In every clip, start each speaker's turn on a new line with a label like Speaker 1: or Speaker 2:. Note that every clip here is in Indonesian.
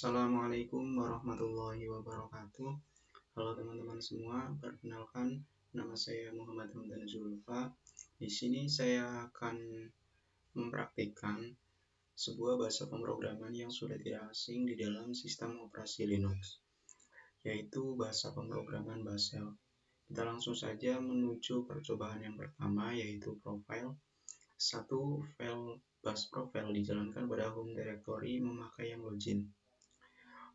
Speaker 1: Assalamualaikum warahmatullahi wabarakatuh. Halo teman-teman semua, perkenalkan nama saya Muhammad Hamdan Zulfa. Di sini saya akan mempraktikkan sebuah bahasa pemrograman yang sudah tidak asing di dalam sistem operasi Linux, yaitu bahasa pemrograman Bash Shell. Kita langsung saja menuju percobaan yang pertama, yaitu profile. Satu, file bash profile dijalankan pada home directory memakai yang login.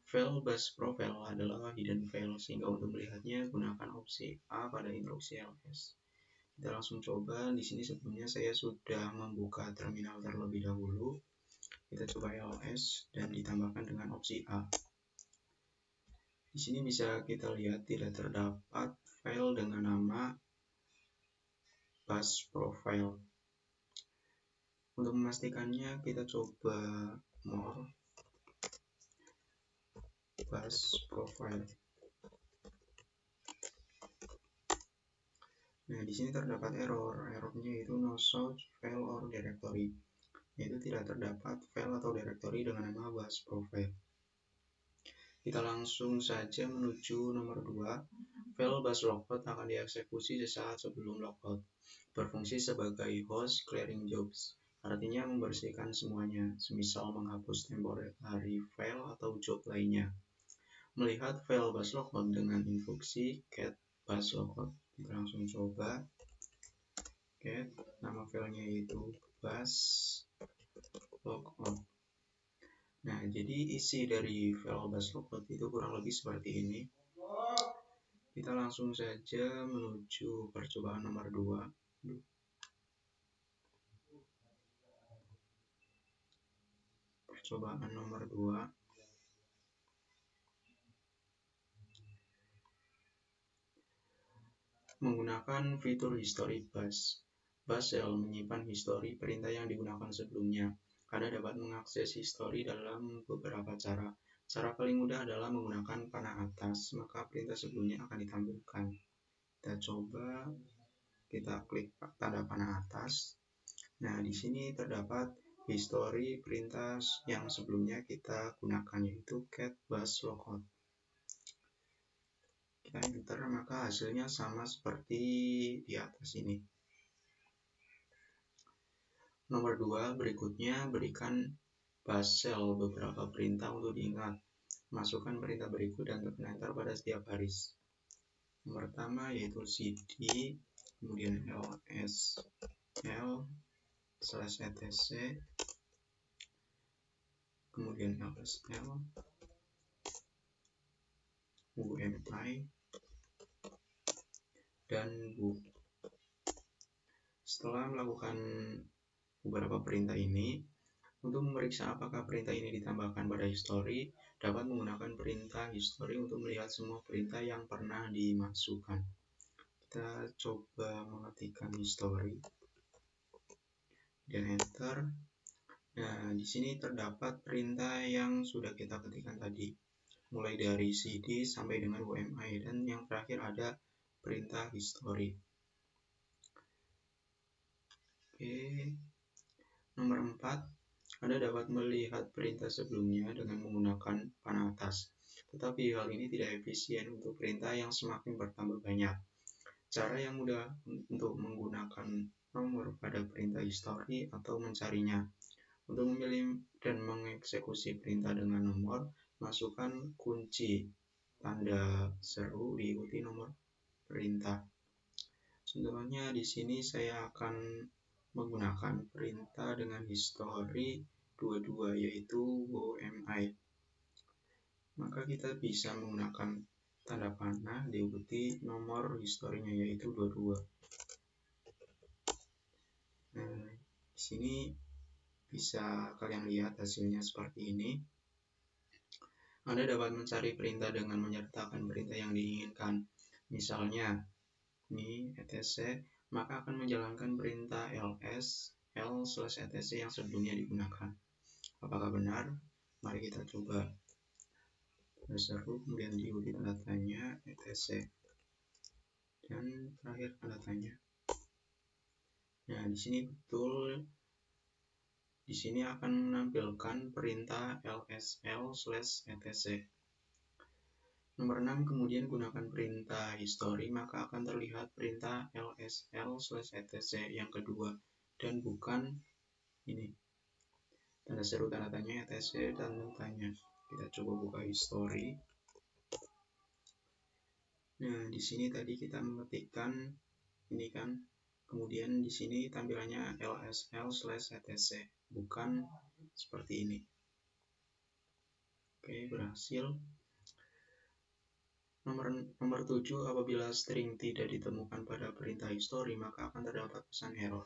Speaker 1: File bash profile adalah hidden file, sehingga untuk melihatnya gunakan opsi A pada instruksi ls. Kita langsung coba. Di sini sebelumnya saya sudah membuka terminal terlebih dahulu. Kita coba ls dan ditambahkan dengan opsi A. Di sini bisa kita lihat tidak terdapat file dengan nama bash profile. Untuk memastikannya kita coba more bash profile. Nah, di sini terdapat errornya itu no such file or directory, yaitu tidak terdapat file atau directory dengan nama bash profile. Kita langsung saja menuju nomor 2. File bash logout akan dieksekusi sesaat sebelum logout, berfungsi sebagai host clearing jobs, artinya membersihkan semuanya, semisal menghapus temporary file atau job lainnya. Melihat file bash logout dengan instruksi cat bash logout. Kita langsung coba. Cat, nama filenya itu bash logout. Nah, jadi isi dari file bash logout itu kurang lebih seperti ini. Kita langsung saja menuju percobaan nomor 2. Percobaan nomor 2. Menggunakan fitur history bash. Bash Shell menyimpan histori perintah yang digunakan sebelumnya. Anda dapat mengakses histori dalam beberapa cara. Cara paling mudah adalah menggunakan panah atas, maka perintah sebelumnya akan ditampilkan. Kita coba, kita klik tanda panah atas. Nah, di sini terdapat histori perintah yang sebelumnya kita gunakan, yaitu cat bash logout. Kita enter, maka hasilnya sama seperti di atas ini. Nomor 2, berikutnya berikan Bash Shell beberapa perintah untuk diingat. Masukkan perintah berikut dan tekan enter pada setiap baris. Yang pertama yaitu cd, kemudian lsl/etc, kemudian lsl, UMI, dan book. Setelah melakukan beberapa perintah ini, untuk memeriksa apakah perintah ini ditambahkan pada history, dapat menggunakan perintah history untuk melihat semua perintah yang pernah dimasukkan. Kita coba mengetikkan history dan enter. Nah, di sini terdapat perintah yang sudah kita ketikkan tadi, mulai dari cd sampai dengan UMI, dan yang terakhir ada perintah history. Oke. Nomor 4, Anda dapat melihat perintah sebelumnya dengan menggunakan panah atas. Tetapi hal ini tidak efisien untuk perintah yang semakin bertambah banyak. Cara yang mudah untuk menggunakan nomor pada perintah history atau mencarinya. Untuk memilih dan mengeksekusi perintah dengan nomor, masukkan kunci tanda seru diikuti nomor perintah. Contohnya di sini saya akan menggunakan perintah dengan history 22, yaitu UMI. Maka kita bisa menggunakan tanda panah diikuti nomor historinya, yaitu 22. Nah, di sini bisa kalian lihat hasilnya seperti ini. Anda dapat mencari perintah dengan menyertakan perintah yang diinginkan. Misalnya, ini etc, maka akan menjalankan perintah ls/etc yang sebelumnya digunakan. Apakah benar? Mari kita coba. Seru, kemudian diikuti tanda tanya etc, dan terakhir tanda tanya. Nah, di sini betul Di sini akan menampilkan perintah lsl/etc. Nomor 6, kemudian gunakan perintah history, maka akan terlihat perintah lsl/etc yang kedua, dan bukan ini. Tanda seru, tanda tanya, etc, dan tanya. Kita coba buka history. Nah, di sini tadi kita mengetikkan ini kan, kemudian di sini tampilannya lsl/etc, bukan seperti ini. Oke, berhasil. Nomor 7, apabila string tidak ditemukan pada perintah history, maka akan terdapat pesan error.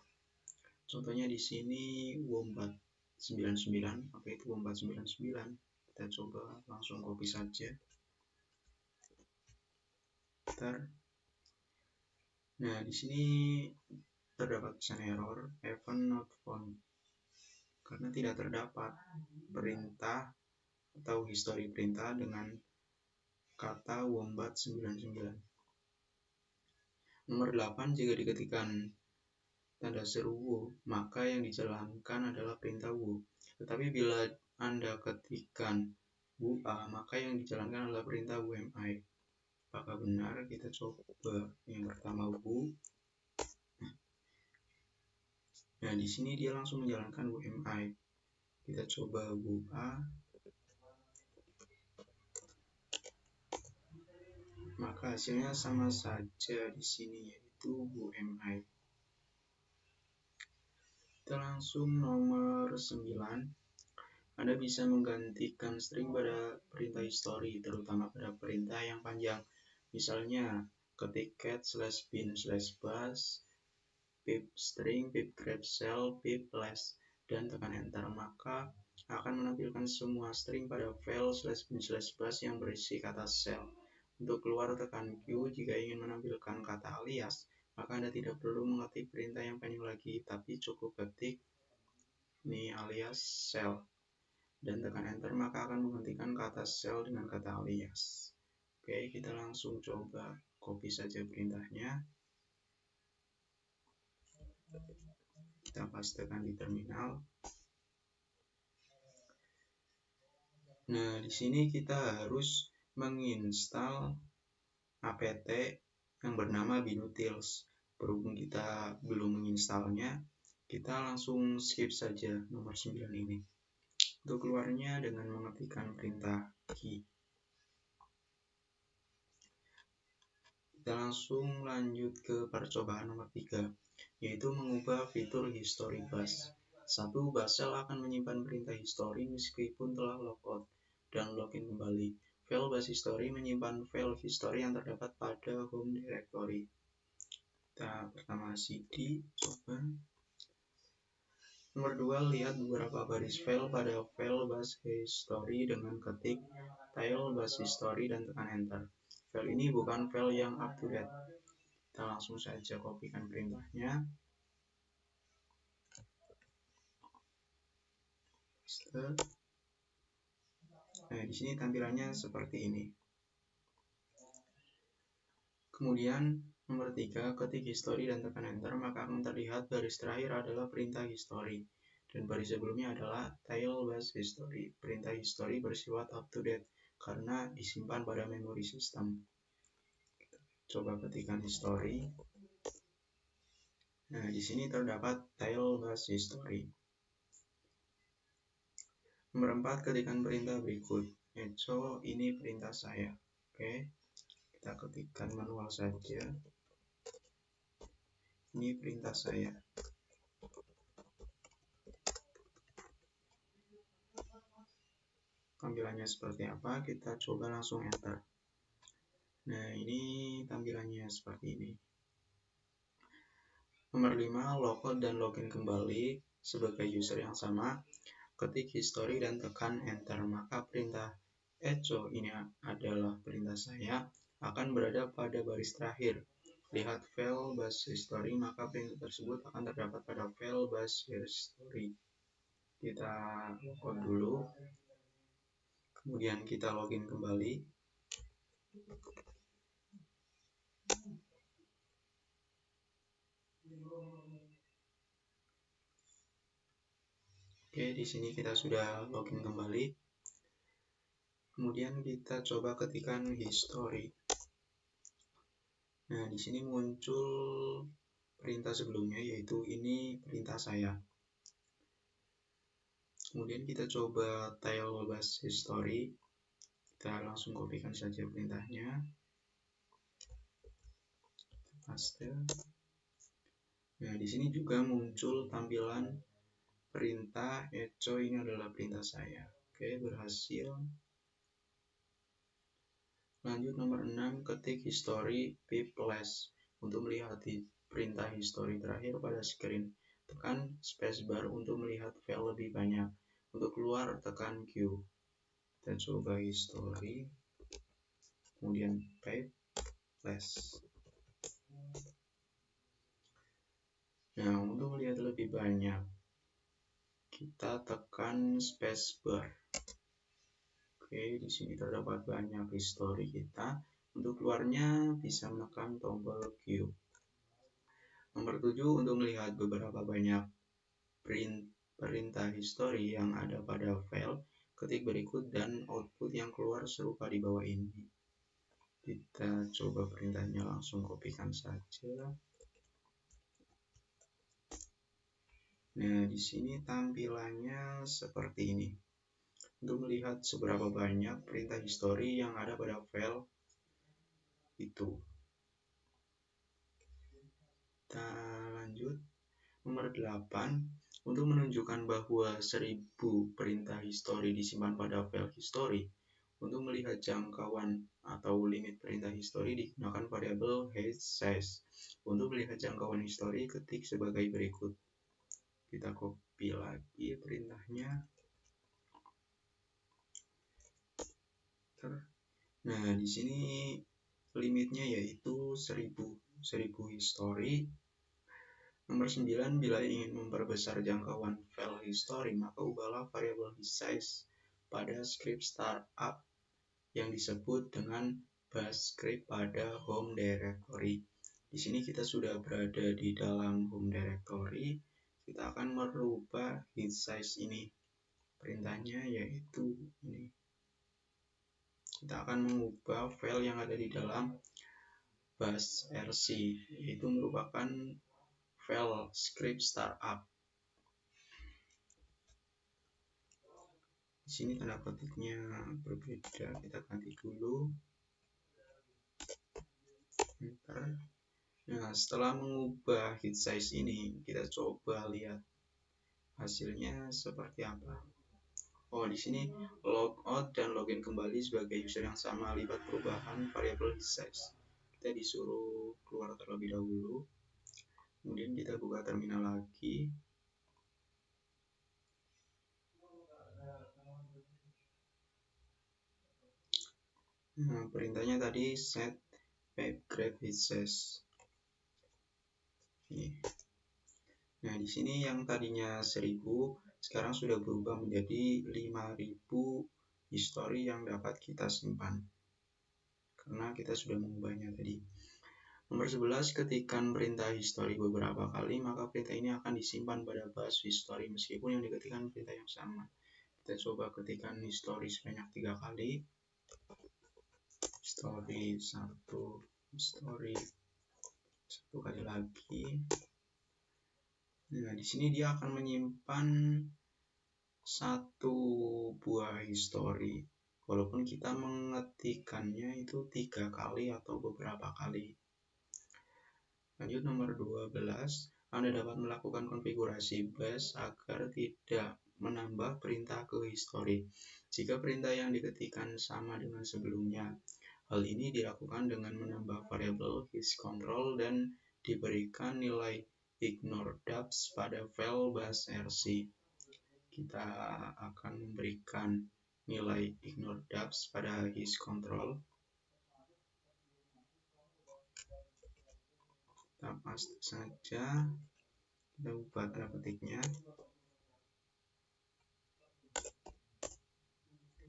Speaker 1: Contohnya di sini wombat 99, apa itu wombat 99? Kita coba langsung copy saja. Nah, di sini terdapat pesan error event not found karena tidak terdapat perintah atau history perintah dengan kata wombat 99. Nomor 8, jika diketikkan tanda seru wo, maka yang dijalankan adalah perintah wo. Tetapi bila Anda ketikkan WA, maka yang dijalankan adalah perintah WMI. Apakah benar? Kita coba yang pertama wo. Nah, di sini dia langsung menjalankan WMI. Kita coba WA. Maka hasilnya sama saja di sini, yaitu WMI. Kita langsung nomor 9. Anda bisa menggantikan string pada perintah history, terutama pada perintah yang panjang. Misalnya, ketik cat/bin/bus pip string pip grep cell pip less dan tekan enter, maka akan menampilkan semua string pada file/bin/bus yang berisi kata cell. Untuk keluar, tekan Q. Jika ingin menampilkan kata alias, maka Anda tidak perlu mengetik perintah yang panjang lagi, tapi cukup ketik ini alias cell dan tekan enter, maka akan menggantikan kata cell dengan kata alias. Oke, kita langsung coba copy saja perintahnya. Kita pastekan di terminal. Nah, di sini kita harus menginstal apt yang bernama binutils. Berhubung kita belum menginstalnya, kita langsung skip saja nomor 9 ini. Untuk keluarnya dengan mengetikkan perintah key. Kita langsung lanjut ke percobaan nomor 3, yaitu mengubah fitur history bus. 1. Bus shell akan menyimpan perintah history meskipun telah logout dan login kembali. File bus history menyimpan file history yang terdapat pada home directory. Kita pertama cd, coba. Nomor 2, lihat beberapa baris file pada file bus history dengan ketik tile bus history dan tekan enter. File ini bukan file yang up to date. Kita langsung saja kopikan perintahnya. Nah, di sini tampilannya seperti ini. Kemudian nomor 3, ketik history dan tekan enter, maka akan terlihat baris terakhir adalah perintah history dan baris sebelumnya adalah tile bus history. Perintah history bersifat up to date karena disimpan pada memori sistem. Coba ketikkan history. Nah, di sini terdapat tile bus history. Nomor 4, ketikkan perintah berikut. Echo, ini perintah saya. Oke, kita ketikkan manual saja. Ini perintah saya. Tampilannya seperti apa? Kita coba langsung enter. Nah, ini tampilannya seperti ini. Nomor 5, logout dan login kembali sebagai user yang sama. Ketik history dan tekan enter, maka perintah echo, ini adalah perintah saya, akan berada pada baris terakhir. Lihat file bus history, maka perintah tersebut akan terdapat pada file bus history. Kita logout dulu, kemudian kita login kembali. Oke, di sini kita sudah login kembali. Kemudian kita coba ketikkan history. Nah, di sini muncul perintah sebelumnya, yaitu ini perintah saya. Kemudian kita coba tail bus history. Kita langsung kopikan saja perintahnya. Paste. Nah, di sini juga muncul tampilan perintah echo, ini adalah perintah saya. Oke, berhasil. Lanjut nomor 6, ketik history pip less. Untuk melihat perintah history terakhir pada screen, tekan spacebar untuk melihat file lebih banyak. Untuk keluar, tekan Q. Kita coba history, kemudian pip less. Nah, untuk melihat lebih banyak, kita tekan spacebar. Oke, di sini terdapat banyak history kita. Untuk keluarnya bisa menekan tombol Q. Nomor 7, untuk melihat beberapa banyak perintah history yang ada pada file, ketik berikut dan output yang keluar serupa di bawah ini. Kita coba perintahnya, langsung kopikan saja. Nah, di sini tampilannya seperti ini. Untuk melihat seberapa banyak perintah history yang ada pada file itu. Kita lanjut. Nomor 8, untuk menunjukkan bahwa 1000 perintah history disimpan pada file history. Untuk melihat jangkauan atau limit perintah history digunakan variabel size. Untuk melihat jangkauan history, ketik sebagai berikut. Kita copy lagi perintahnya. Nah, di sini limitnya yaitu 1000 history. Nomor 9, bila ingin memperbesar jangkauan file history, maka ubahlah variabel size pada script startup yang disebut dengan bash script pada home directory. Di sini kita sudah berada di dalam home directory. Kita akan merubah hit size ini. Perintahnya yaitu ini. Kita akan mengubah file yang ada di dalam bash rc, yaitu merupakan file script startup. Di sini tanda petiknya berbeda, kita ganti dulu. Enter. Nah, setelah mengubah hit size ini, kita coba lihat hasilnya seperti apa. Oh, di sini logout dan login kembali sebagai user yang sama lipat perubahan variabel hit size. Kita disuruh keluar terlebih dahulu. Kemudian kita buka terminal lagi. Nah, perintahnya tadi set pipe grab hit size. Ini. Nah, di sini yang tadinya 1000 sekarang sudah berubah menjadi 5000 history yang dapat kita simpan. Karena kita sudah mengubahnya tadi. Nomor 11, ketikkan perintah history beberapa kali, maka perintah ini akan disimpan pada bash history meskipun yang diketikkan perintah yang sama. Kita coba ketikkan history sebanyak 3 kali. History 1, history 1 kali lagi. Nah, di sini dia akan menyimpan satu buah history, walaupun kita mengetikkannya itu 3 kali atau beberapa kali. Lanjut nomor 12, Anda dapat melakukan konfigurasi bash agar tidak menambah perintah ke history jika perintah yang diketikkan sama dengan sebelumnya. Hal ini dilakukan dengan menambah variabel hisControl dan diberikan nilai ignore dubs pada file bash rc. Kita akan memberikan nilai ignore dubs pada hisControl. Kita paste saja. Kita ubah tanda petiknya.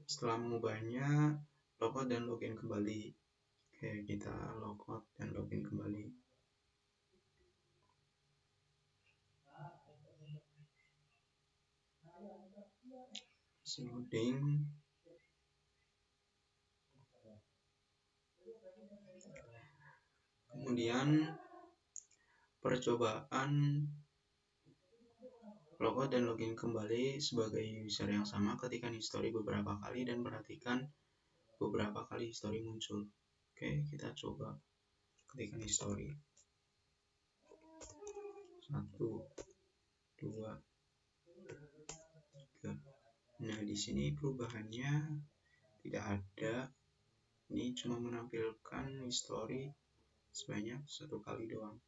Speaker 1: Setelah mengubahnya, logout dan login kembali. Oke, kita logout dan login kembali. loading. Kemudian percobaan logout dan login kembali sebagai user yang sama, ketikkan history beberapa kali dan perhatikan beberapa kali history muncul. Oke, kita coba ketikkan history. 1, 2, 3. Nah, di sini perubahannya tidak ada. Ini cuma menampilkan history sebanyak 1 kali doang.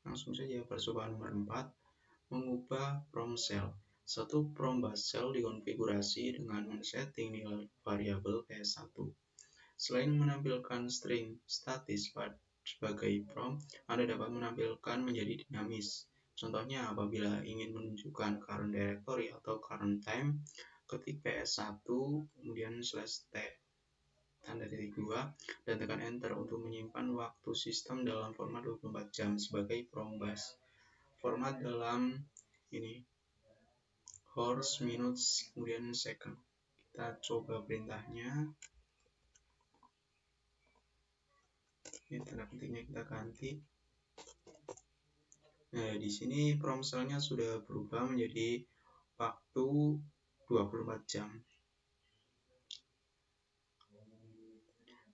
Speaker 1: Langsung saja percobaan nomor 4, mengubah prom cell. Satu prom bus cell dikonfigurasi dengan men-setting nilai variabel PS1. Selain menampilkan string statis sebagai prom, Anda dapat menampilkan menjadi dinamis. Contohnya, apabila ingin menunjukkan current directory atau current time, ketik PS1 kemudian /t tanda titik 2 dan tekan enter untuk menyimpan waktu sistem dalam format 24 jam sebagai prom bus. Format dalam ini hours, minutes, kemudian second. Kita coba perintahnya. Ini tanda ketiknya kita ganti. Nah, di sini prom cell-nya sudah berubah menjadi waktu 24 jam.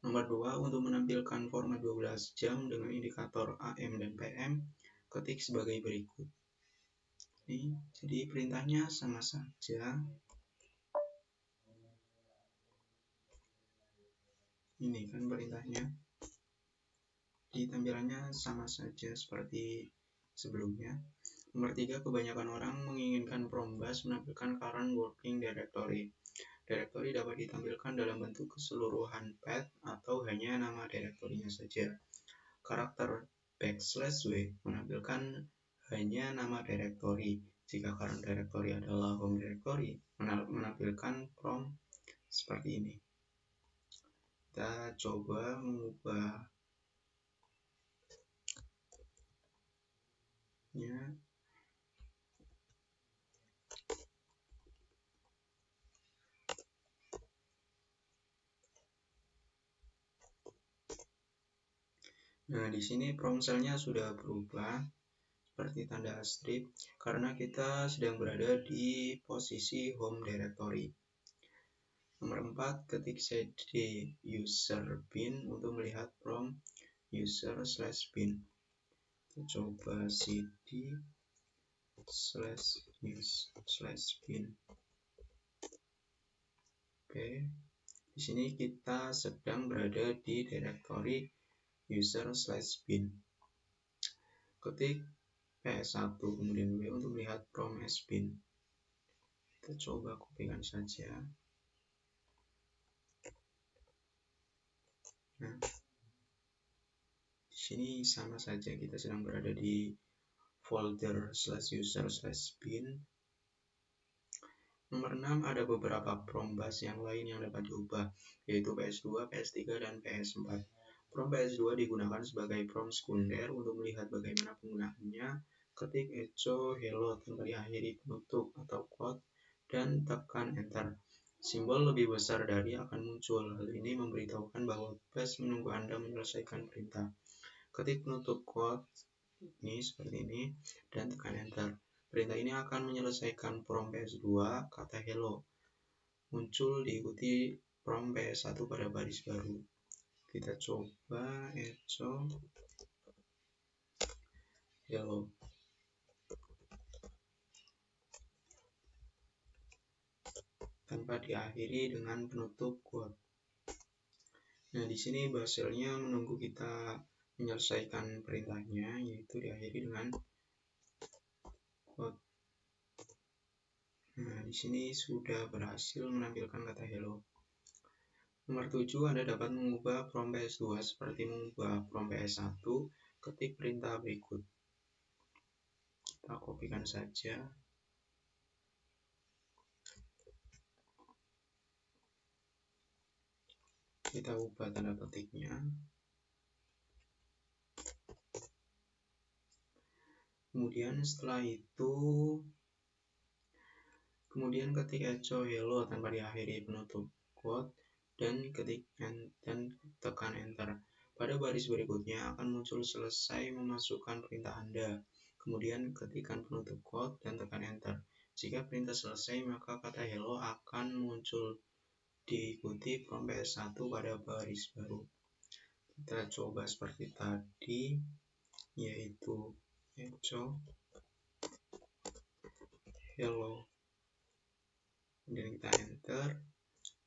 Speaker 1: Nomor 2, untuk menampilkan format 12 jam dengan indikator AM dan PM, ketik sebagai berikut. Ini, jadi perintahnya sama saja. Ini kan perintahnya. Di tampilannya sama saja seperti sebelumnya. Nomor 3, kebanyakan orang menginginkan prom bus menampilkan current working directory. Directory dapat ditampilkan dalam bentuk keseluruhan path atau hanya nama direktorinya saja. Karakter \w menampilkan hanya nama direktori. Jika current directory adalah home directory, menampilkan prom seperti ini. Kita coba mengubahnya. Nah, di sini prom cell-nya sudah berubah seperti tanda asterisk karena kita sedang berada di posisi home directory. Nomor 4, ketik cd user bin untuk melihat prom user/bin. Kita coba cd /use/bin. Oke, di sini kita sedang berada di direktori user/bin. Ketik PS1 kemudian W untuk melihat prom sbin. Kita coba kopikan saja. Nah, di sini sama saja kita sedang berada di folder /user/bin. Nomor 6, ada beberapa prom bus yang lain yang dapat diubah, yaitu PS2, PS3, dan PS4. Prom PS2 digunakan sebagai prom sekunder. Untuk melihat bagaimana penggunaannya, ketik echo hello tanpa diakhiri penutup atau quote dan tekan enter. Simbol lebih besar dari akan muncul. Hal ini memberitahukan bahwa bus menunggu Anda menyelesaikan perintah. Ketik penutup quote ini seperti ini dan tekan enter. Perintah ini akan menyelesaikan prom PS2 kata hello. Muncul diikuti prom PS1 pada baris baru. Kita coba echo hello. Tanpa diakhiri dengan penutup quote. Nah, di sini baselnya menunggu kita menyelesaikan perintahnya, yaitu diakhiri dengan quote. Nah, di sini sudah berhasil menampilkan kata hello. Nomor 7, Anda dapat mengubah prom PS2 seperti mengubah prom PS1. Ketik perintah berikut. Kita kopikan saja. Kita ubah tanda petiknya. Kemudian setelah itu Kemudian ketik echo hello tanpa diakhiri penutup quote dan tekan enter. Pada baris berikutnya akan muncul selesai memasukkan perintah Anda. Kemudian ketikkan penutup quote dan tekan enter. Jika perintah selesai, maka kata hello akan muncul diikuti prompt PS1 pada baris baru. Kita coba seperti tadi, yaitu echo hello, kemudian kita enter.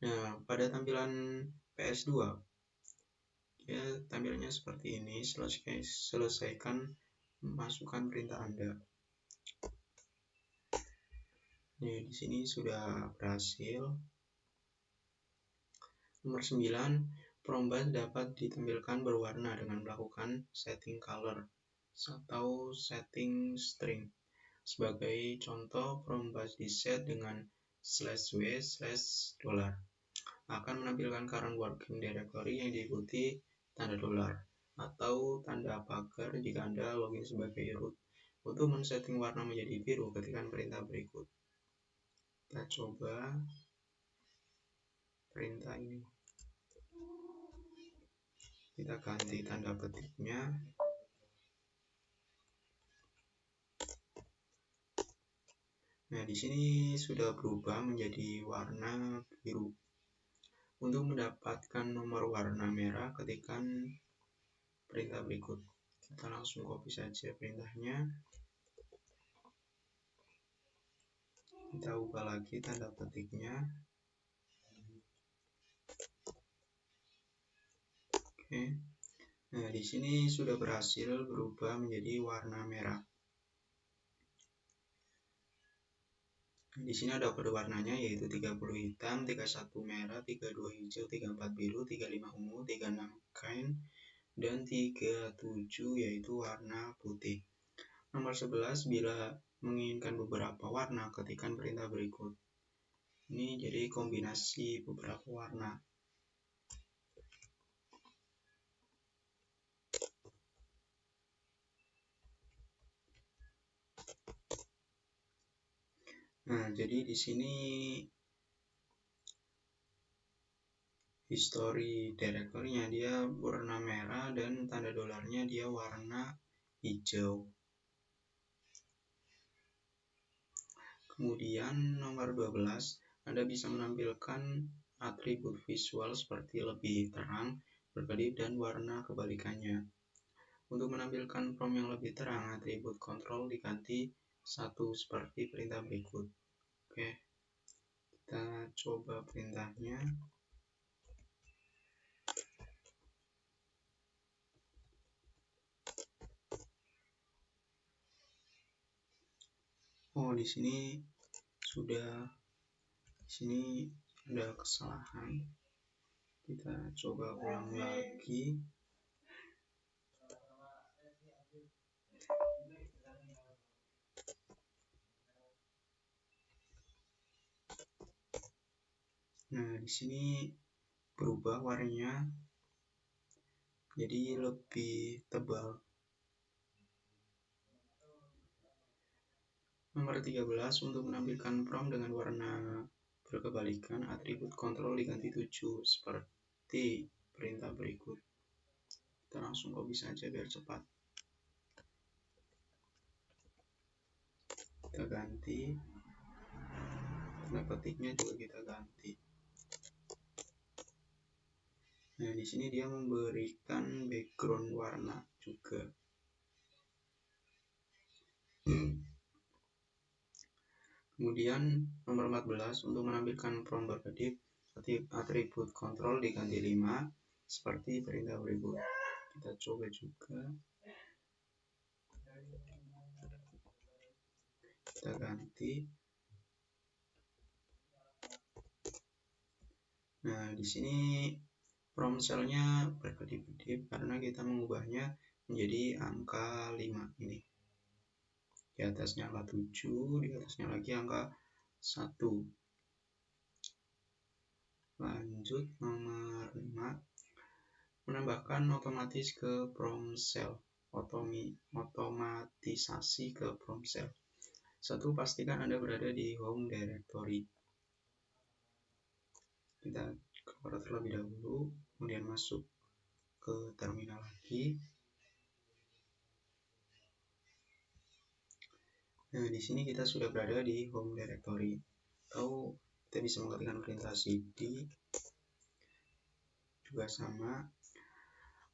Speaker 1: Nah, pada tampilan PS2 ya, tampilannya seperti ini. Selesaikan masukkan perintah Anda. Nah, di sini sudah berhasil. Nomor 9, prompt bus dapat ditampilkan berwarna dengan melakukan setting color atau setting string. Sebagai contoh, prompt bus diset dengan /w/$ akan menampilkan current working directory yang diikuti tanda dolar atau tanda pagar jika Anda login sebagai root. Untuk men-setting warna menjadi biru, ketikkan perintah berikut. Kita coba perintah ini. Kita ganti tanda petiknya. Nah, di sini sudah berubah menjadi warna biru. Untuk mendapatkan nomor warna merah, ketikkan perintah berikut. Kita langsung copy saja perintahnya. Kita ubah lagi tanda petiknya. Oke. Nah, di sini sudah berhasil berubah menjadi warna merah. Di sini ada kode warnanya, yaitu 30 hitam, 31 merah, 32 hijau, 34 biru, 35 ungu, 36 kain, dan 37 yaitu warna putih. Nomor 11, bila menginginkan beberapa warna, ketikkan perintah berikut. Ini jadi kombinasi beberapa warna. Nah, jadi di sini history directory-nya dia warna merah dan tanda dolarnya dia warna hijau. Kemudian nomor 12, Anda bisa menampilkan atribut visual seperti lebih terang, berkedip, dan warna kebalikannya. Untuk menampilkan prompt yang lebih terang, atribut kontrol diganti 1 seperti perintah berikut. Oke, kita coba perintahnya. Oh, di sini ada kesalahan. Kita coba ulang lagi. Nah, di sini berubah warnanya jadi lebih tebal. Nomor 13, untuk menampilkan prompt dengan warna berkebalikan, atribut kontrol diganti 7 seperti perintah berikut. Kita langsung copy saja biar cepat. Kita ganti. Tanda petiknya juga kita ganti. Nah, di sini dia memberikan background warna juga. Kemudian nomor 14, untuk menampilkan prompt berkedip, atribut kontrol diganti 5 seperti perintah berikut. Kita coba juga. Kita ganti. Nah, di sini prompt cell-nya berkedip-kedip karena kita mengubahnya menjadi angka 5 ini. Di atasnya angka 7, di atasnya lagi angka 1. Lanjut nomor 5, menambahkan otomatis ke prompt cell. Otomatisasi ke prompt cell. Satu, pastikan Anda berada di home directory. Kita keluar terlebih dahulu, kemudian masuk ke terminal lagi. Nah, di sini kita sudah berada di home directory. Atau kita bisa mengetikkan perintah cd, juga sama.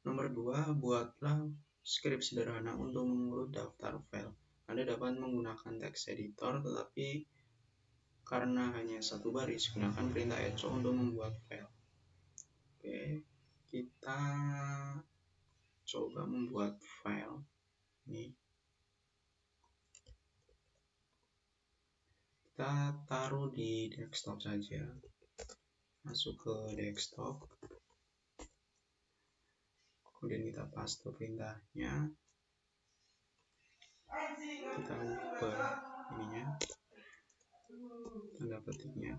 Speaker 1: Nomor 2, buatlah skrip sederhana untuk mengurut daftar file. Anda dapat menggunakan text editor, tetapi karena hanya satu baris, gunakan perintah echo untuk membuat file. Oke, kita coba membuat file. Ini kita taruh di desktop saja. Masuk ke desktop. Kemudian kita paste perintahnya. Kita ubah ininya, tanda petiknya.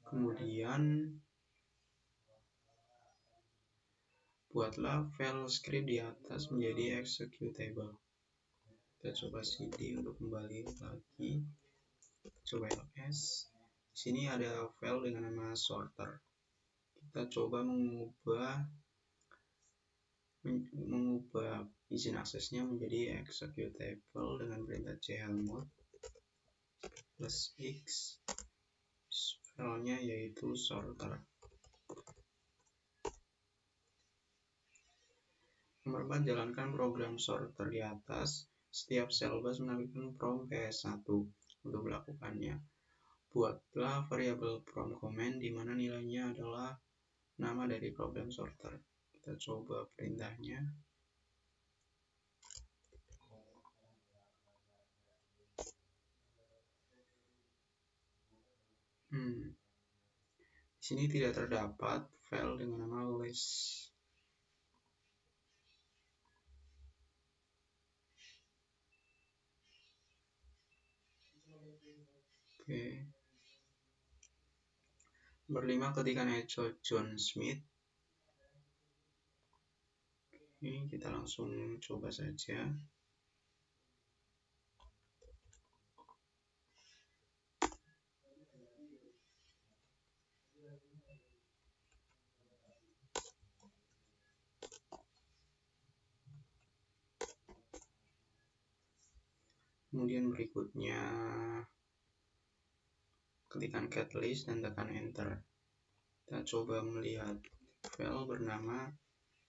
Speaker 1: Kemudian buatlah file script di atas menjadi executable. Kita coba cd untuk kembali lagi. Coba ls. Di sini ada file dengan nama sorter. Kita coba mengubah izin aksesnya menjadi executable dengan perintah chmod +x. Filenya yaitu sorter. Nomor 4, jalankan program sorter di atas. Setiap sel bus menampilkan prom PS1. Untuk melakukannya, buatlah variabel prom comment di mana nilainya adalah nama dari program sorter. Kita coba perintahnya. Di sini tidak terdapat file dengan nama list. Oke. Nomor 5, ketikkan echo John Smith. Ini kita langsung coba saja. Kemudian berikutnya ketikkan cat list dan tekan enter. Kita coba melihat file bernama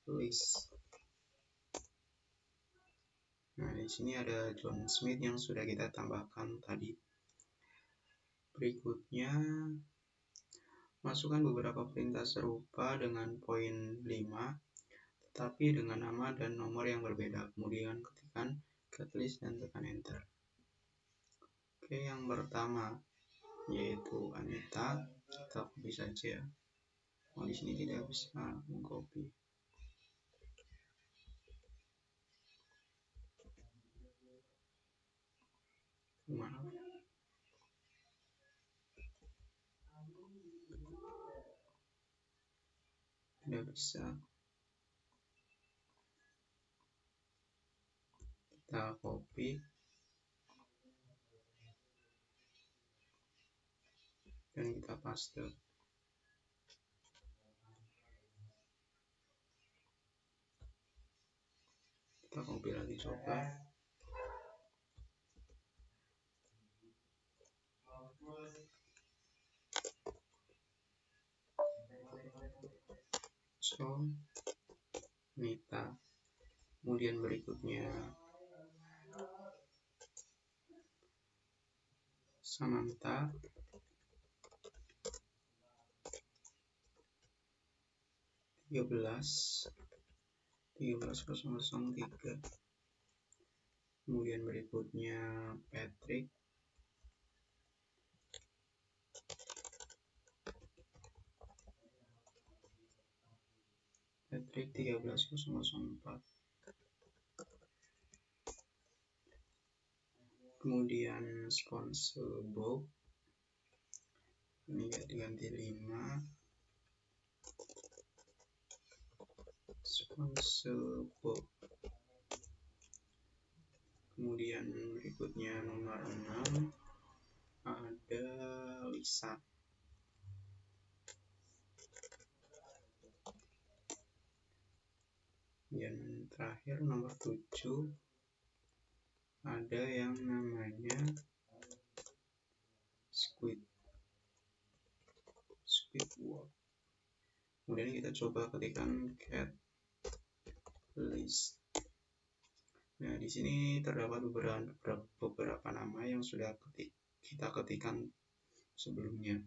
Speaker 1: list. Nah, di sini ada John Smith yang sudah kita tambahkan tadi. Berikutnya, masukkan beberapa perintah serupa dengan poin 5, tetapi dengan nama dan nomor yang berbeda. Kemudian ketikkan cat list dan tekan enter. Oke, yang pertama yaitu Anita. Kita copy saja. Di sini tidak bisa mengcopy. Maaf. Tidak bisa. Kita copy dan kita paste. Kita copy lagi coba. So, Nita. Kemudian berikutnya Samantha. Belas 13003. Kemudian berikutnya Patrick. Patrick 13004. Kemudian sponsor Bob. Ini diganti 5. SpongeBob. Kemudian berikutnya nomor 6 ada Lisa. Dan terakhir nomor 7 ada yang namanya Squidward. Kemudian kita coba ketikkan cat list. Nah, di sini terdapat beberapa nama yang sudah kita ketikkan sebelumnya.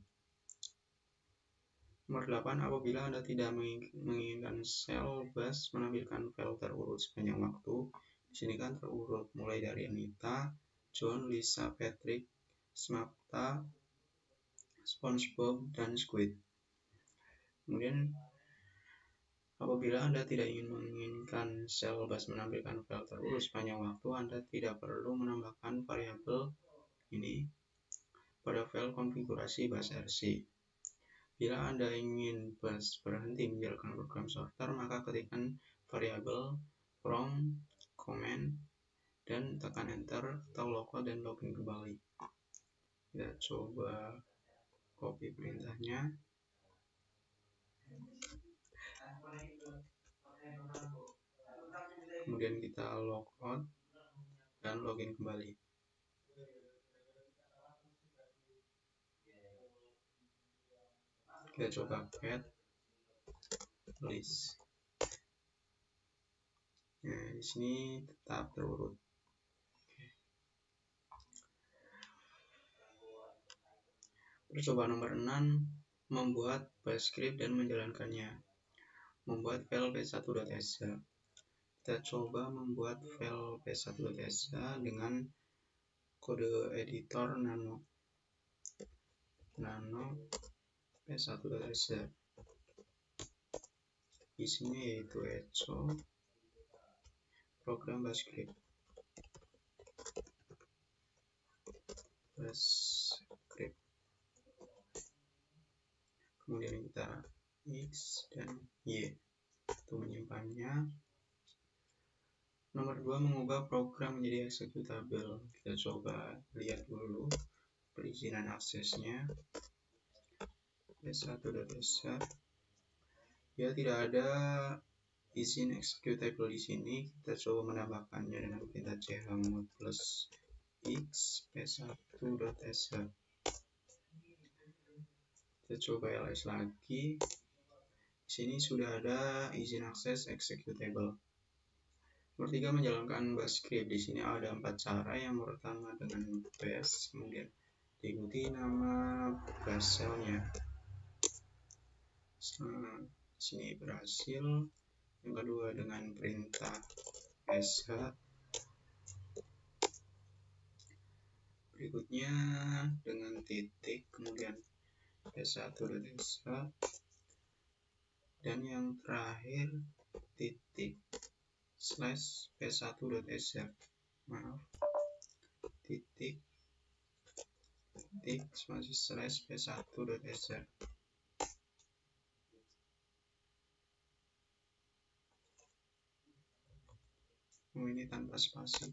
Speaker 1: Nomor 8, apabila Anda tidak menginginkan sel bus menampilkan file terurut sepanjang waktu, di sini kan terurut mulai dari Anita, John, Lisa, Patrick, Samantha, SpongeBob, dan Squid. Kemudian, apabila Anda tidak menginginkan sel bus menampilkan file terurut sepanjang waktu, Anda tidak perlu menambahkan variabel ini pada file konfigurasi bus RC. Bila Anda ingin bus berhenti menjalankan program sorter, maka ketikkan variabel from command dan tekan enter atau logout dan login kembali. Kita coba copy perintahnya. Kemudian kita logout dan login kembali. Kita coba cat list. Nah, di sini tetap terurut. Percobaan nomor 6, membuat bash script dan menjalankannya. Membuat file p1.exe. Kita coba membuat file p1.exe dengan kode editor nano p1.exe. Isinya yaitu echo program bash script. Kemudian kita X dan Y untuk menyimpannya. Nomor 2, mengubah program menjadi executable. Kita coba lihat dulu perizinan aksesnya. p1.exe. Ya, tidak ada izin executable di sini. Kita coba menambahkannya dengan perintah chmod plus x p1.exe. Kita coba ls lagi. Di sini sudah ada izin akses executable. Nomor 3, menjalankan bash script. Di sini ada 4 cara. Yang pertama dengan bash, kemudian diikuti nama bash shellnya. Di sini berhasil. Yang kedua dengan perintah sh. Berikutnya dengan titik, kemudian p1.exe. Dan yang terakhir titik slash p1.exe. Titik spasi slash p1.exe. Ini tanpa spasi.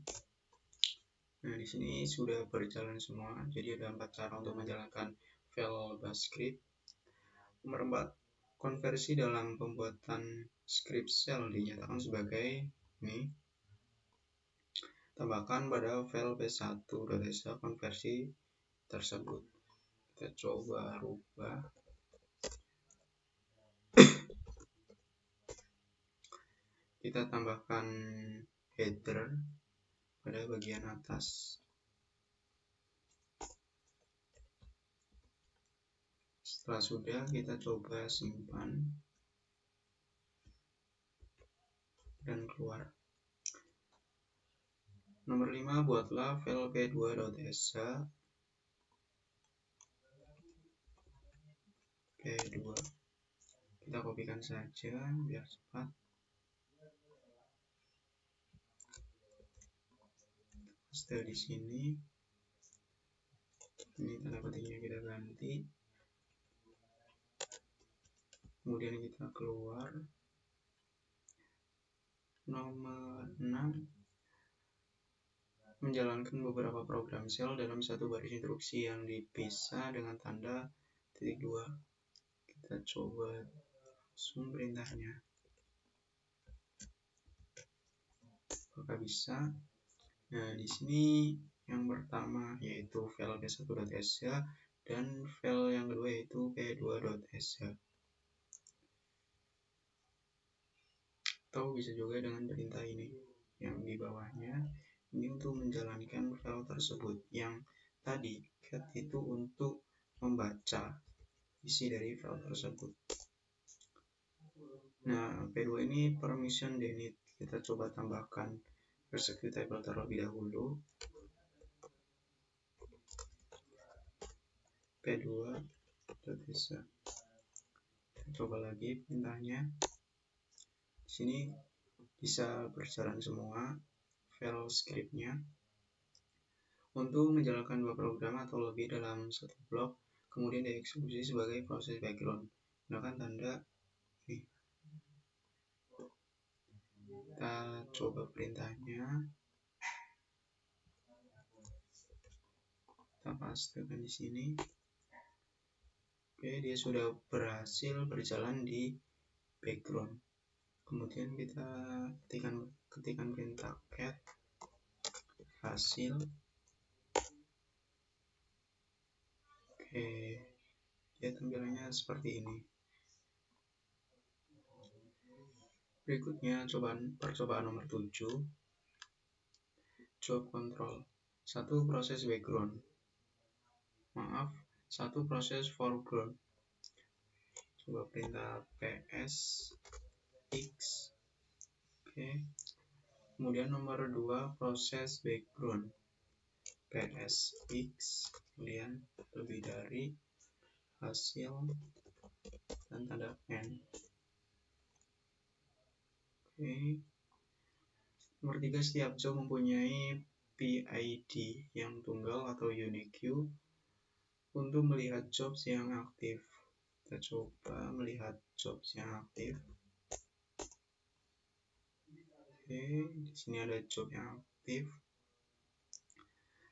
Speaker 1: Nah, di sini sudah berjalan semua. Jadi ada 4 cara untuk menjalankan file bash script. Nomor 4, konversi dalam pembuatan script shell dinyatakan sebagai ini. Tambahkan pada file p1.exe konversi tersebut. Kita coba rubah. Kita tambahkan header pada bagian atas. Setelah sudah, kita coba simpan dan keluar. Nomor 5, buatlah file p2.exe. P2. Kita kopikan saja biar cepat. Setelah di sini, ini tanda petiknya kita ganti. Kemudian kita keluar. Nomor 6, menjalankan beberapa program shell dalam satu baris instruksi yang dipisah dengan tanda titik 2. Kita coba zoom perintahnya. Apakah bisa? Nah, di sini yang pertama yaitu file p1.sh dan file yang kedua yaitu p2.sh. Atau bisa juga dengan perintah ini yang di bawahnya. Ini untuk menjalankan file tersebut. Yang tadi cat itu untuk membaca isi dari file tersebut. Nah, P2 ini permission delete. Kita coba tambahkan executable terlebih dahulu. P2.sh. Kita coba lagi perintahnya. Di sini bisa berjalan semua file scriptnya. Untuk menjalankan dua program atau lebih dalam satu blok, kemudian dieksekusi sebagai proses background. Gunakan tanda ini. Kita coba perintahnya. Kita pastekan di sini. Oke, dia sudah berhasil berjalan di background. Kemudian kita ketikkan perintah cat hasil. Oke, dia tampilannya seperti ini. Berikutnya percobaan nomor 7. Job control. Satu proses background. Satu proses foreground. Coba perintah ps x. Oke. Kemudian nomor 2 proses background. ps x. Kemudian lebih dari hasil dan tanda n. Oke. Nomor 3, setiap job mempunyai PID yang tunggal atau unique untuk melihat jobs yang aktif. Kita coba melihat jobs yang aktif. Oke, di sini ada job yang aktif.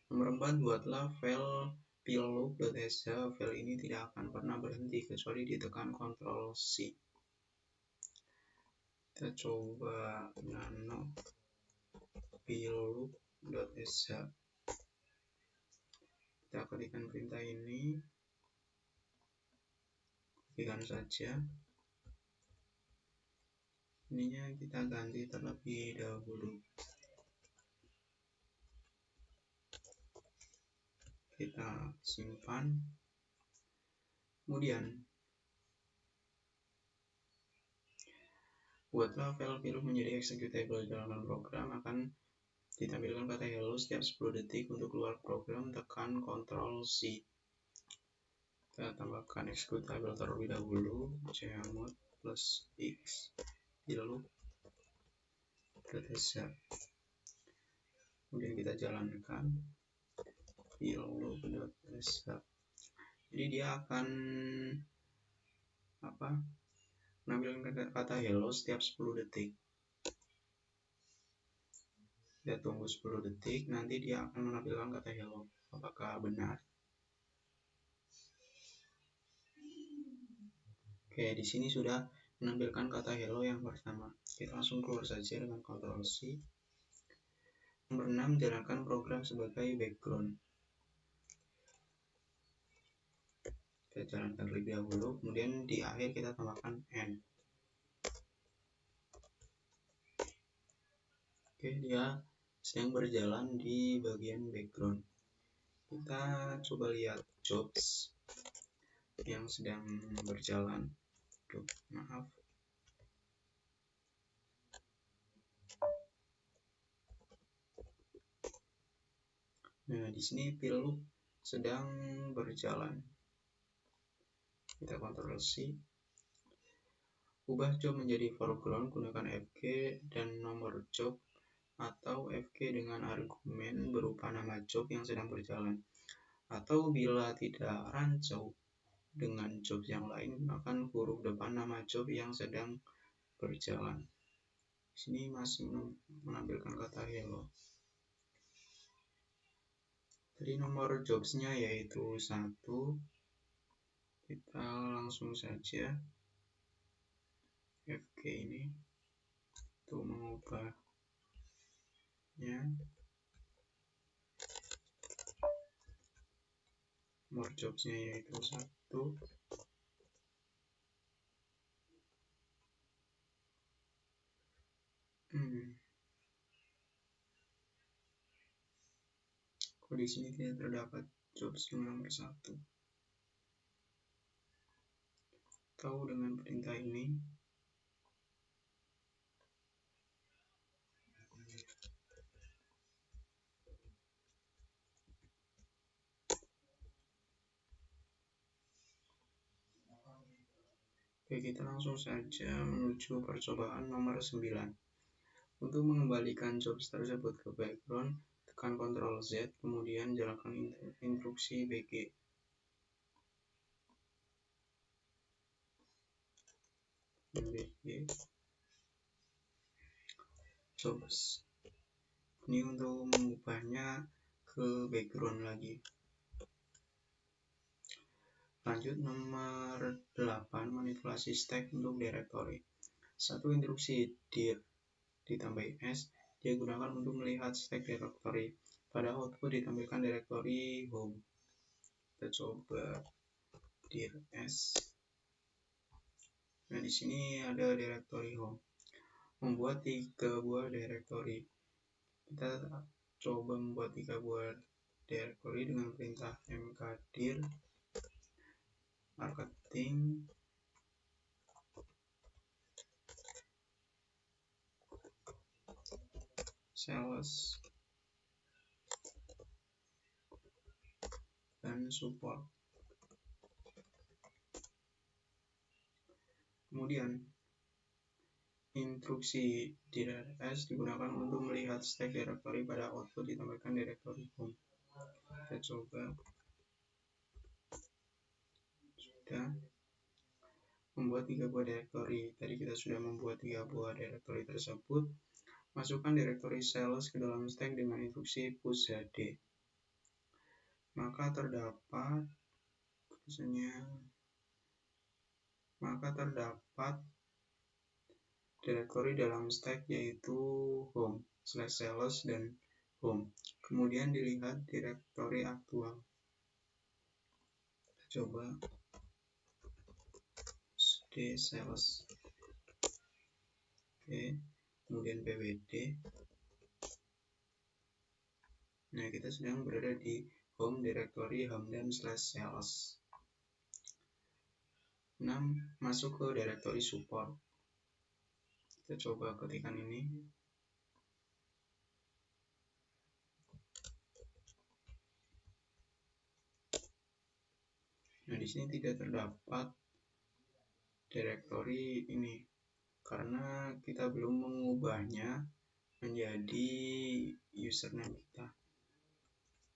Speaker 1: Nomor 4, buatlah file pilloop.sh. File ini tidak akan pernah berhenti kecuali ditekan Ctrl C. Kita coba nano pilloop.sh. Kita ketikkan perintah ini, kopikan saja. Ininya kita ganti terlebih dahulu. Kita simpan. Kemudian buatlah file pilloop menjadi executable. Dalam program akan ditampilkan kata hello setiap 10 detik. Untuk keluar program tekan Ctrl C. Kita tambahkan executable terlebih dahulu, chmod plus x pilloop.sh. Kemudian kita jalankan pilloop.sh. Jadi dia akan menampilkan kata hello setiap 10 detik. Kita tunggu 10 detik, nanti dia akan menampilkan kata hello. Apakah benar? Oke, di sini sudah menampilkan kata hello yang pertama. Kita langsung keluar saja dengan Ctrl C. Nomor 6, jalankan program sebagai background. Kita jalankan terlebih dahulu, kemudian di akhir kita tambahkan N. Oke, dia sedang berjalan di bagian background. Kita coba lihat jobs yang sedang berjalan. Maaf. Nah, di sini pilloop sedang berjalan. Kita Ctrl C. Ubah job menjadi foreground, gunakan fg dan nomor job atau fg dengan argumen berupa nama job yang sedang berjalan. Atau bila tidak rancau dengan job yang lain, gunakan huruf depan nama job yang sedang berjalan. Sini masih menampilkan kata hello. Jadi nomor jobsnya yaitu 1. Kita langsung saja FK ini untuk mengubahnya. Nomor jobsnya yaitu 1. Kok di sini tidak terdapat jobs yang nomor 1? Tahu dengan perintah ini. Oke, kita langsung saja menuju percobaan nomor 9. Untuk mengembalikan jobs tersebut ke background, tekan Ctrl Z, kemudian jalankan instruksi BG. BG jobs. Ini untuk mengubahnya ke background lagi. Lanjut nomor 8, manipulasi stack untuk directory. 1. Instruksi dir ditambah S digunakan untuk melihat stack directory. Pada output ditampilkan directory home. Kita coba dir S. Nah, di sini ada directory home. Membuat 3 buah directory. Kita coba membuat 3 buah directory dengan perintah mkdir marketing sales dan support. Kemudian instruksi dir S digunakan untuk melihat stack directory. Pada output ditambahkan directory home. Kita coba. Sudah membuat 3 buah directory. Tadi kita sudah membuat 3 buah directory tersebut. Masukkan directory sales ke dalam stack dengan instruksi push hd. Maka terdapat directory dalam stack yaitu home, /sales dan home. Kemudian dilihat directory aktual. Kita coba sales. Oke, kemudian pwd. Nah, kita sedang berada di home directory home dan /sales. 6. Masuk ke directory support. Kita coba ketikkan ini. Nah, di sini tidak terdapat directory ini karena kita belum mengubahnya menjadi username kita.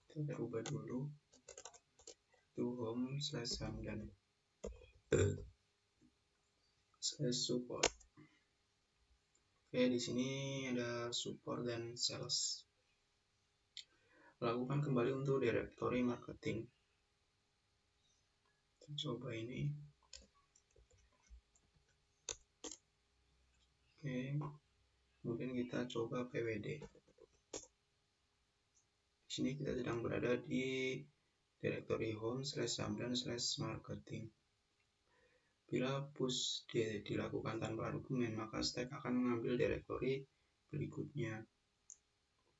Speaker 1: Kita ubah dulu itu home /home dan /support. Oke, di sini ada support dan sales. Lakukan kembali untuk directory marketing. Kita coba ini. Oke, kemudian kita coba pwd. Di sini kita sedang berada di directory home /home dan /marketing. Bila push D dilakukan tanpa argumen, maka stack akan mengambil directory berikutnya.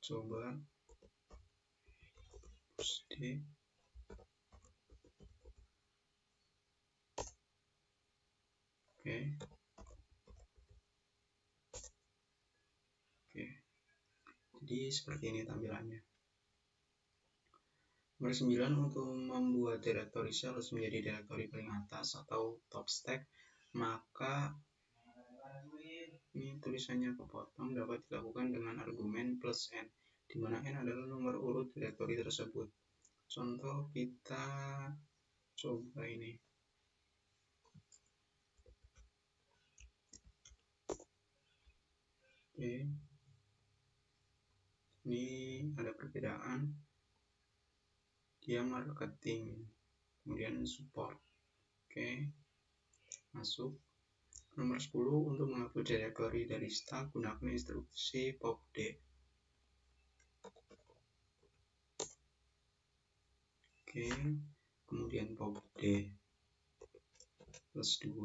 Speaker 1: Coba push D. Oke. Jadi seperti ini tampilannya. Nomor 9, untuk membuat directory sales menjadi directory paling atas atau top stack, maka ini tulisannya kepotong, dapat dilakukan dengan argumen +n, di mana n adalah nomor urut directory tersebut. Contoh kita coba ini. Oke, ini ada perbedaan. Dia marketing, kemudian support. Oke, masuk. Nomor 10, untuk menghapus directory dari stack, gunakan instruksi popd. Oke, kemudian popd +2.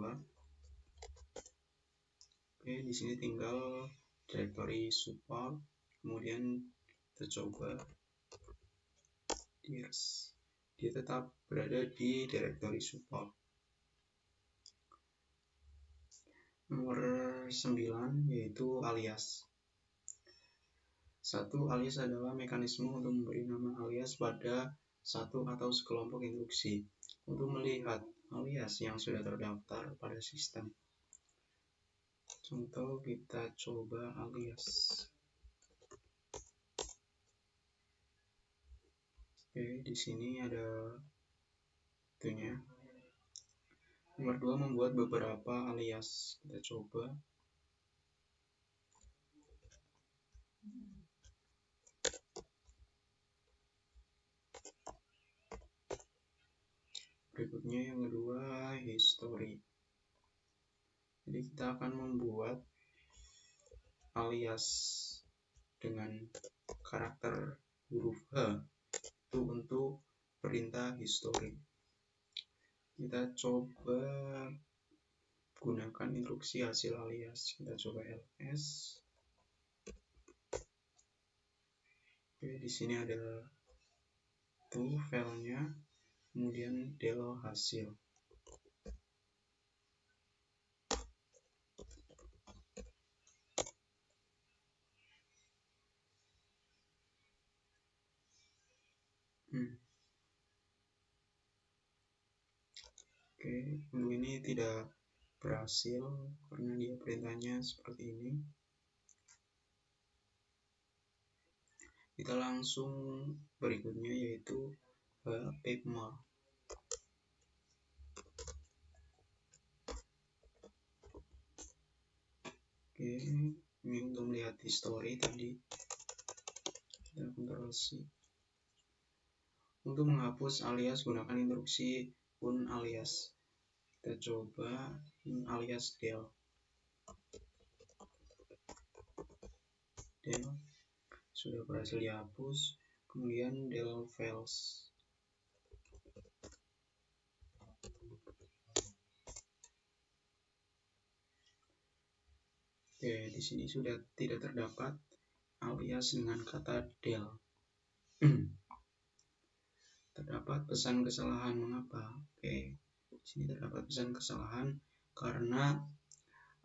Speaker 1: Oke, di sini tinggal directory support, kemudian kita coba dirs. Dia tetap berada di directory support. Nomor 9 yaitu alias. Satu, alias adalah mekanisme untuk memberi nama alias pada satu atau sekelompok instruksi untuk melihat alias yang sudah terdaftar pada sistem. Contoh, kita coba alias. Oke, di sini ada itunya. Nomor 2, membuat beberapa alias. Kita coba. Berikutnya yang kedua, history. Jadi kita akan membuat alias dengan karakter huruf H itu untuk perintah history. Kita coba gunakan instruksi hasil alias. Kita coba ls. Oke, di sini ada tuh filenya, kemudian del hasil. Oke, untuk ini tidak berhasil karena dia perintahnya seperti ini. Kita langsung berikutnya yaitu paper. Oke, ini untuk melihat history tadi. Kita Ctrl+C. Untuk menghapus alias, gunakan instruksi unalias. Kita coba unalias del. Del sudah berhasil dihapus. Kemudian del files. Oke, di sini sudah tidak terdapat alias dengan kata del. Terdapat pesan kesalahan. Mengapa? Oke, di sini terdapat pesan kesalahan karena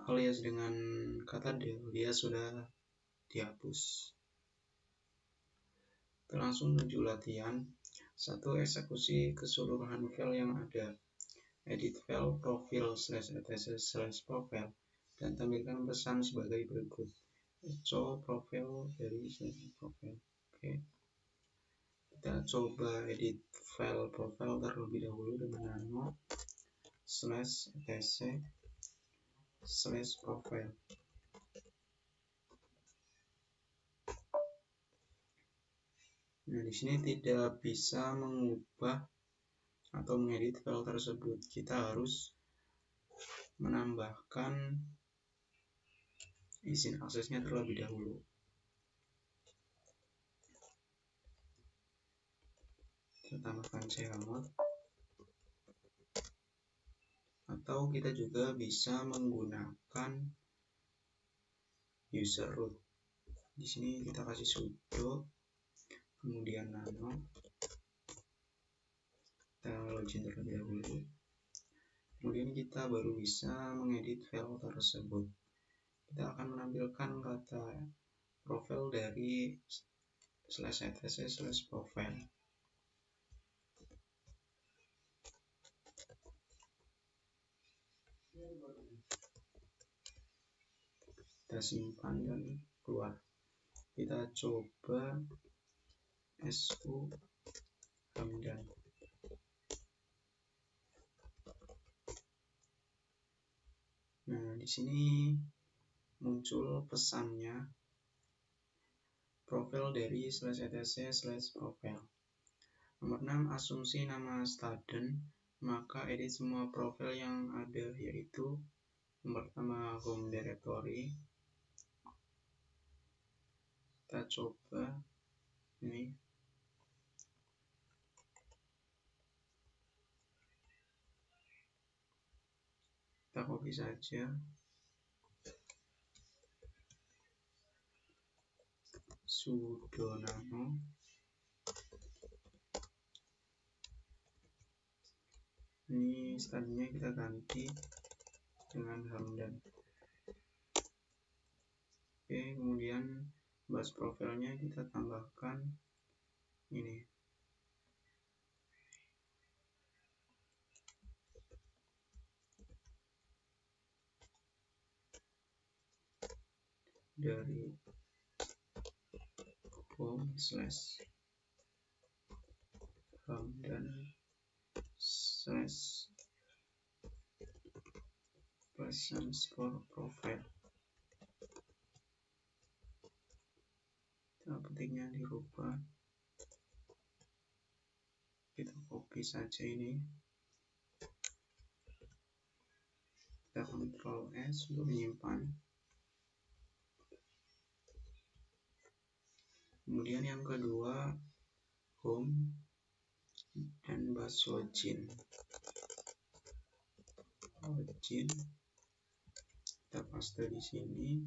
Speaker 1: alias dengan kata del dia sudah dihapus. Kita langsung menuju latihan. 1. Eksekusi keseluruhan file yang ada. Edit file profile/etc/profile dan tampilkan pesan sebagai berikut. Show profile dari profile. Oke. Kita coba edit file profile terlebih dahulu dengan nano /etc/profile. Nah, di sini tidak bisa mengubah atau mengedit file tersebut. Kita harus menambahkan izin aksesnya terlebih dahulu. Kita tambahkan chmod. Atau kita juga bisa menggunakan user root. Di sini kita kasih sudo, kemudian nano. Kita login terlebih dahulu. Kemudian kita baru bisa mengedit file tersebut. Kita akan menampilkan kata profile dari /etc/profile. Kita simpan dan keluar. Kita coba su hamdan. Nah, di sini muncul pesannya profil dari /etc/profile. Nomor 6, asumsi nama student, maka edit semua profil yang ada, yaitu yang pertama home directory. Kita coba ini, kita copy saja, sudo nano, ini stylenya kita ganti dengan Hamdan. Oke, kemudian bus profilnya kita tambahkan ini, dari home / Hamdan / presence for profile. Kita pentingnya dirubah, kita copy saja ini, kita Ctrl S untuk menyimpan. Kemudian yang kedua, home dan bus login. Kita paste di sini.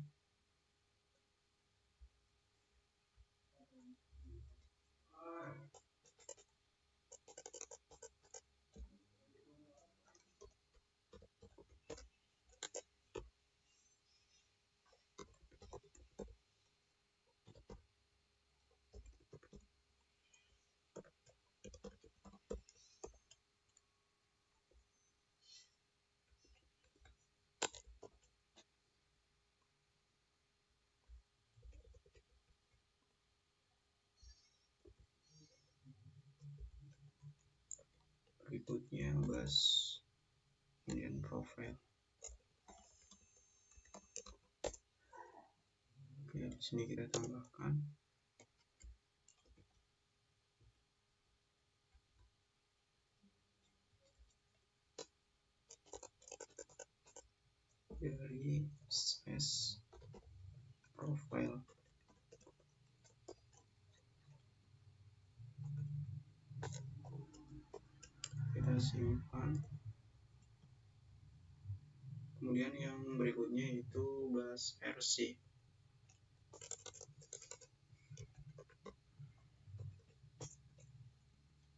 Speaker 1: Berikutnya bus, kemudian profile. Oke, di sini kita tambahkan dari /profile. Kita simpan. Kemudian yang berikutnya itu bus RC.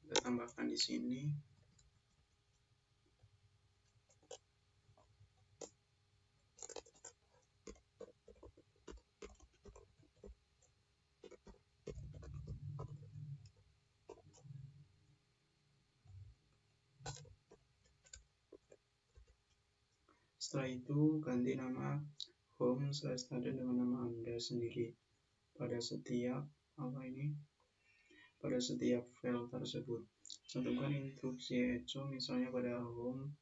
Speaker 1: Kita tambahkan di sini. Setelah itu ganti nama home/student dengan nama Anda sendiri pada setiap pada setiap file tersebut. Cantumkan instruksi echo misalnya pada home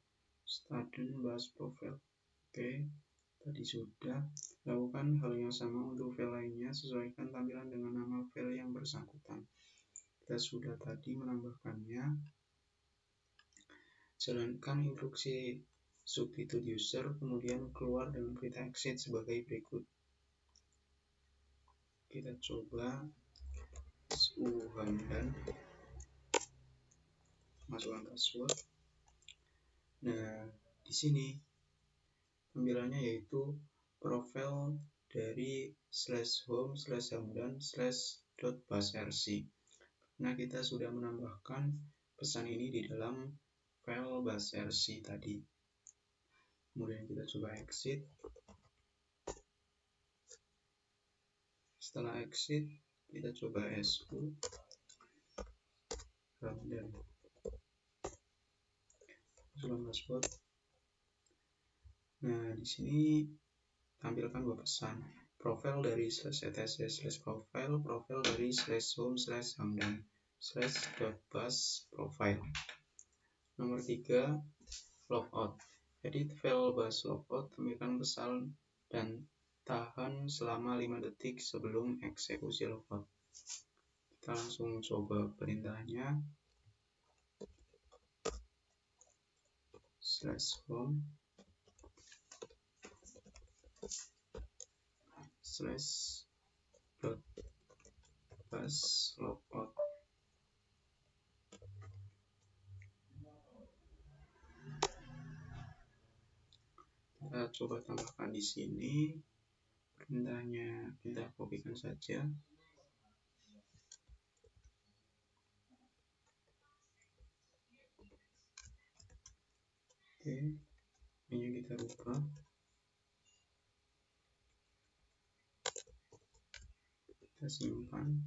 Speaker 1: student bus profile. Oke, tadi sudah. Lakukan hal yang sama untuk file lainnya, sesuaikan tampilan dengan nama file yang bersangkutan. Kita sudah tadi menambahkannya. Jalankan instruksi substitute user, kemudian keluar dengan perintah exit sebagai berikut. Kita coba Hamdan, masukkan password. Nah, di sini tampilannya yaitu profil dari /home/hamdan/.busrc. Nah, kita sudah menambahkan pesan ini di dalam file busrc tadi. Kemudian kita coba exit. Setelah exit, kita coba su Hamdan. Masukkan password. Nah, di sini tampilkan dua pesan. Profil dari /etc/profile, profil dari /home/hamdan/.busprofile. Nomor 3, logout. Edit file bus logout, tampilkan pesan dan tahan selama 5 detik sebelum eksekusi logout. Kita langsung coba perintahnya. /home /.bus logout. Kita coba tambahkan di sini. Perintahnya kita kopikan saja. Oke, ini kita rubah. Kita simpan.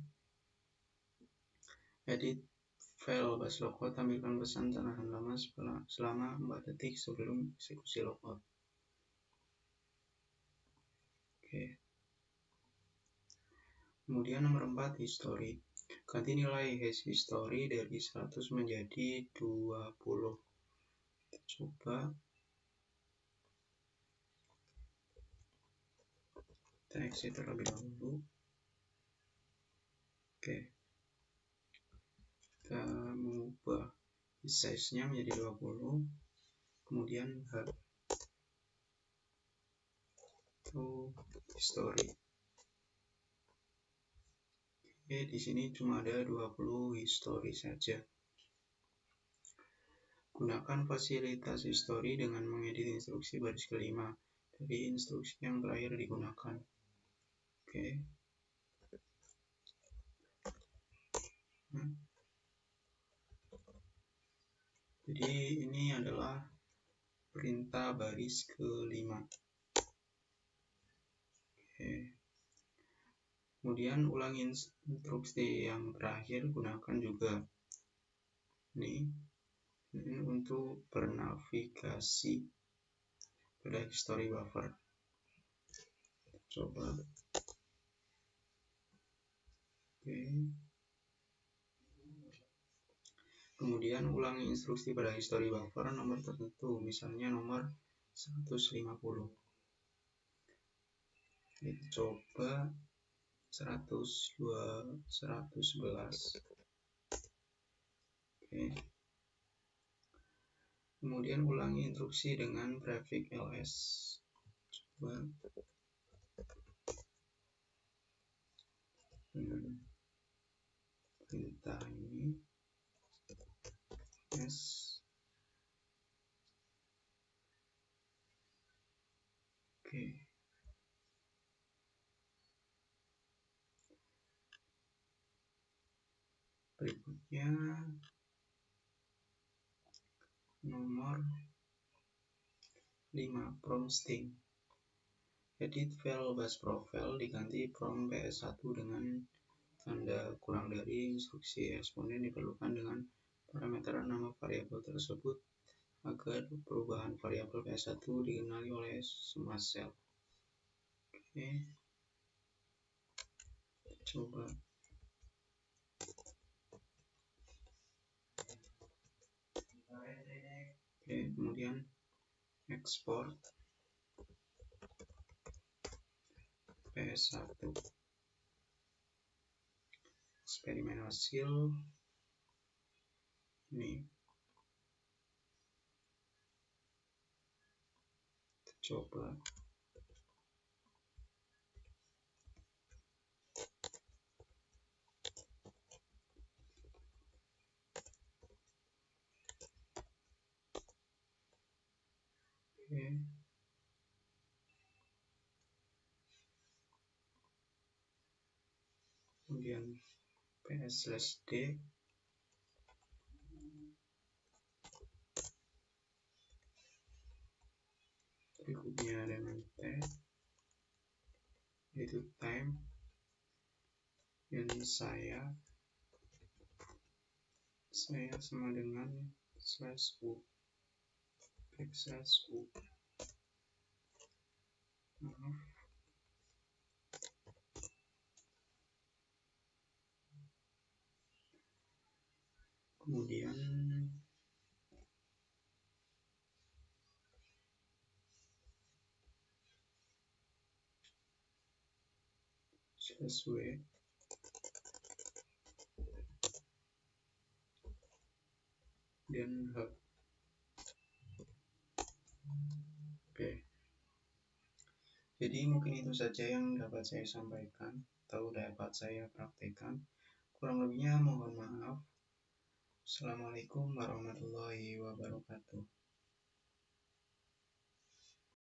Speaker 1: Edit file bus logout, tampilkan pesan tahan lama selama 4 detik sebelum eksekusi logout. Oke. Kemudian nomor 4, history. Ganti nilai hash history dari 100 menjadi 20. Kita coba. Kita exit terlebih dahulu. Oke. Kita mengubah size-nya menjadi 20. Kemudian to history. Oke, di sini cuma ada 20 history saja. Gunakan fasilitas history dengan mengedit instruksi baris kelima dari instruksi yang terakhir digunakan. Oke. Jadi ini adalah perintah baris kelima. Oke. Kemudian ulangi instruksi yang terakhir, gunakan juga ini untuk bernavigasi pada history buffer. Coba. Oke. Kemudian ulangi instruksi pada history buffer nomor tertentu, misalnya nomor 150. Kita coba 111. Oke. Kemudian ulangi instruksi dengan prefix ls. Coba dengan perintah ini s. Oke. Berikutnya nomor 5, prompt string. Edit file bus profile, diganti prompt ps1 dengan tanda kurang dari. Instruksi eksponen diperlukan dengan parameter nama variabel tersebut agar perubahan variabel ps1 dikenali oleh semua sel. Oke. Coba. Oke, kemudian ekspor ps1. Eksperimen hasil ini. Kita coba. Oke. Kemudian ps/d. Berikutnya dengan t, yaitu time, dan saya sama dengan /u, /u. Maaf. Kemudian SW Den Haag. Oke, jadi mungkin itu saja yang dapat saya sampaikan atau dapat saya praktekkan. Kurang lebihnya mohon maaf. Assalamualaikum warahmatullahi wabarakatuh.